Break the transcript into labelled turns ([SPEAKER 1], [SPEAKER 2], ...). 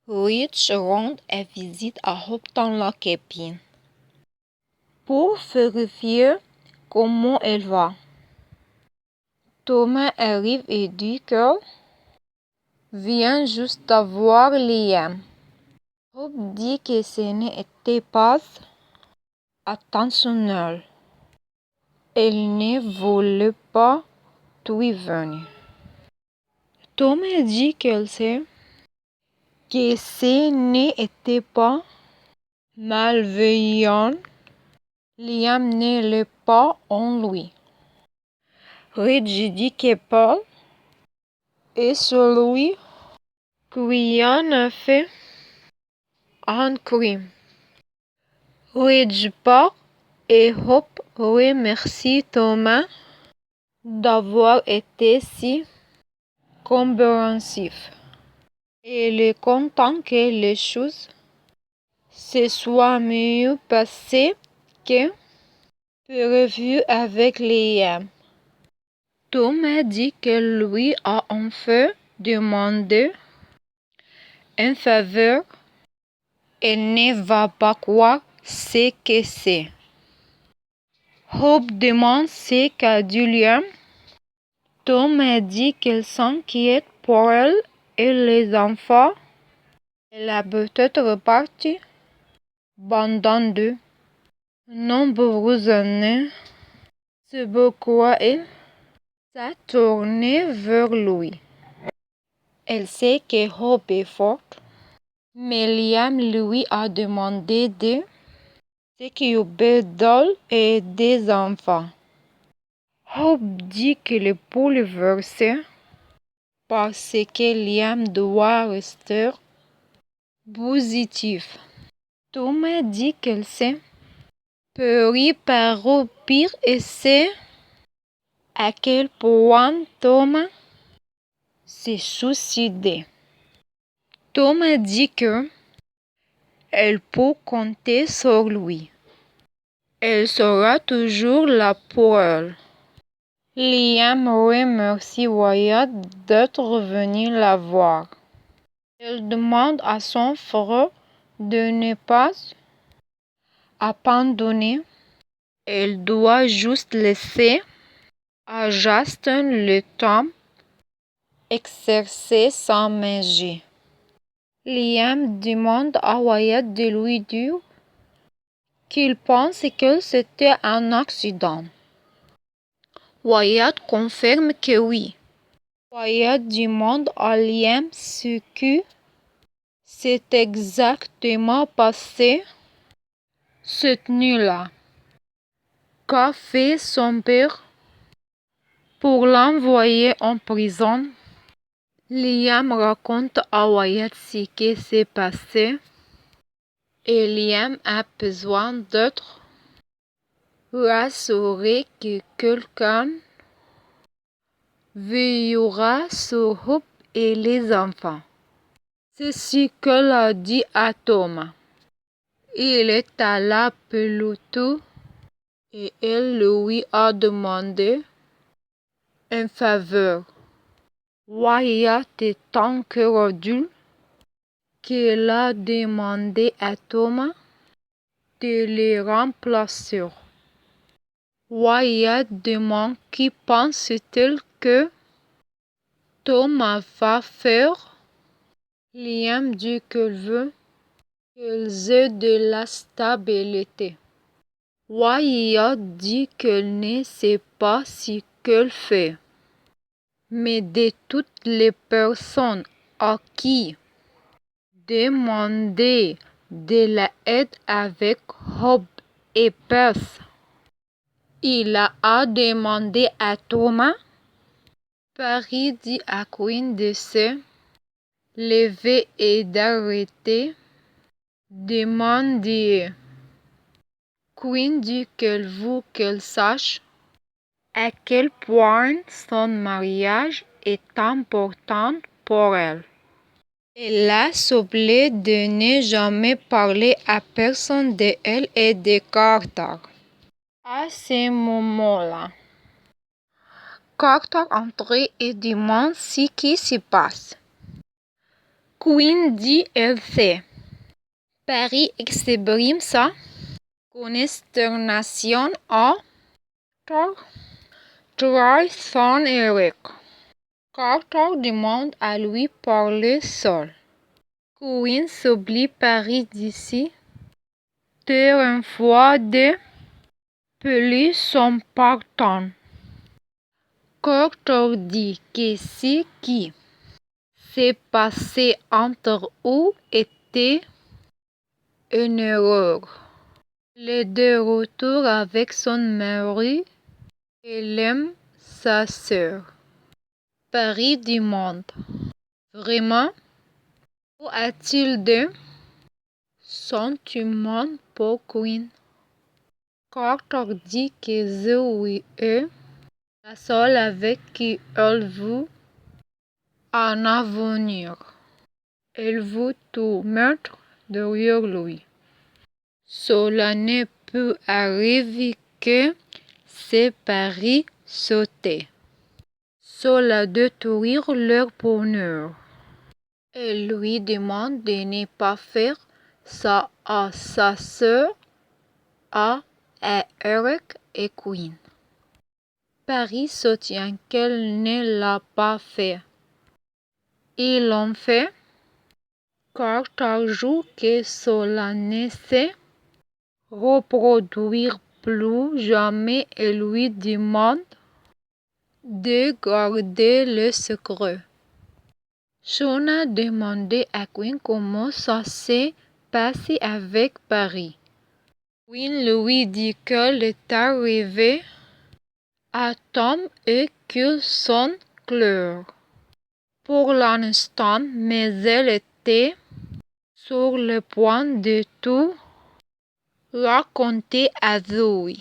[SPEAKER 1] Rich rend visite à Hope dans la cabine pour vérifier comment elle va. Thomas arrive et dit qu'elle vient juste d'avoir Liam. Hope dit que ce n'était pas intentionnel. Elle ne voulait pas tuer venir. Thomas dit qu'elle sait que ce n'était pas malveillant. Liam ne l'est pas en lui. Rich dit que Paul est celui qui en a fait un crime. Rich part et Hope remercie Thomas d'avoir été si compréhensif. Elle est contente que les choses se soient mieux passées que prévu avec Liam. Thomas dit qu'elle lui a enfin demandé une faveur. Elle ne va pas croire ce que c'est. Hope demande ce qu'a dit Liam. Thomas dit qu'elle s'inquiète pour elle et les enfants. Elle a peut-être reparti pendant de nombreuses années. C'est pourquoi elle s'est tournée vers lui. Elle sait que Hope est forte, mais Liam lui a demandé de s'occuper d'elle et des enfants. Hope dit qu'elle est bouleversée parce que Liam doit rester positif. Thomas dit qu'elle s'est préparée au pire et sait à quel point Thomas s'est suicidé. Thomas dit que elle peut compter sur lui. Elle sera toujours là pour elle. Liam remercie Wyatt d'être venu la voir. Elle demande à son frère de ne pas abandonner. Elle doit juste laisser à Justin le temps exercer sa magie. Liam demande à Wyatt de lui dire qu'il pense que c'était un accident. Wyatt confirme que oui. Wyatt demande à Liam ce qui s'est exactement passé cette nuit-là. Qu'a fait son père pour l'envoyer en prison? Liam raconte à Wyatt ce qui s'est passé et Liam a besoin d'être rassuré que quelqu'un veillera sur Hope et les enfants. C'est ce qu'elle a dit à Thomas. Il est à la pelouse et elle lui a demandé une faveur. Wyatt est incrédule qu'elle a demandé à Thomas de les remplacer. Wyatt demande qui pense-t-il que Thomas va faire. Liam dit qu'il veut qu'ils aient de la stabilité. Wyatt dit qu'il ne sait pas ce qu'il fait. Mais de toutes les personnes à qui demander de l'aide avec Hope et Perth, il a demandé à Thomas. Paris dit à Quinn de se lever et d'arrêter de mendier. Quinn dit qu'elle veut qu'elle sache à quel point son mariage est important pour elle. Elle a supplié de ne jamais parler à personne de elle et de Carter. À ce moment-là, Carter entre et demande ce qui se passe. Queen dit elle sait. Paris exprime sa consternation en travers son Eric. Carter demande à lui parler seul. Queen s'oublie Paris d'ici. Une fois de plus son partant. Carter dit que ce qui s'est passé entre eux était une erreur. Les deux retour avec son mari. Elle aime sa sœur. Paris demande. Vraiment? Où a-t-il de sentiments pour Queen? Carter dit que Zoé est la seule avec qui elle veut un avenir. Elle veut tout mettre derrière lui. Cela ne peut arriver que ses paris sautés. Cela détruire leur bonheur. Elle lui demande de ne pas faire ça à sa sœur, à Eric et Queen. Paris soutient qu'elle ne l'a pas fait. Ils l'ont fait. Carter joue que cela ne se reproduira plus jamais et lui demande de garder le secret. Sean a demandé à Queen comment ça s'est passé avec Paris. Queen lui dit qu'elle est arrivée à Tom et qu'ils sont clairs pour l'instant, mais elle était sur le point de tout raconter à Zoé.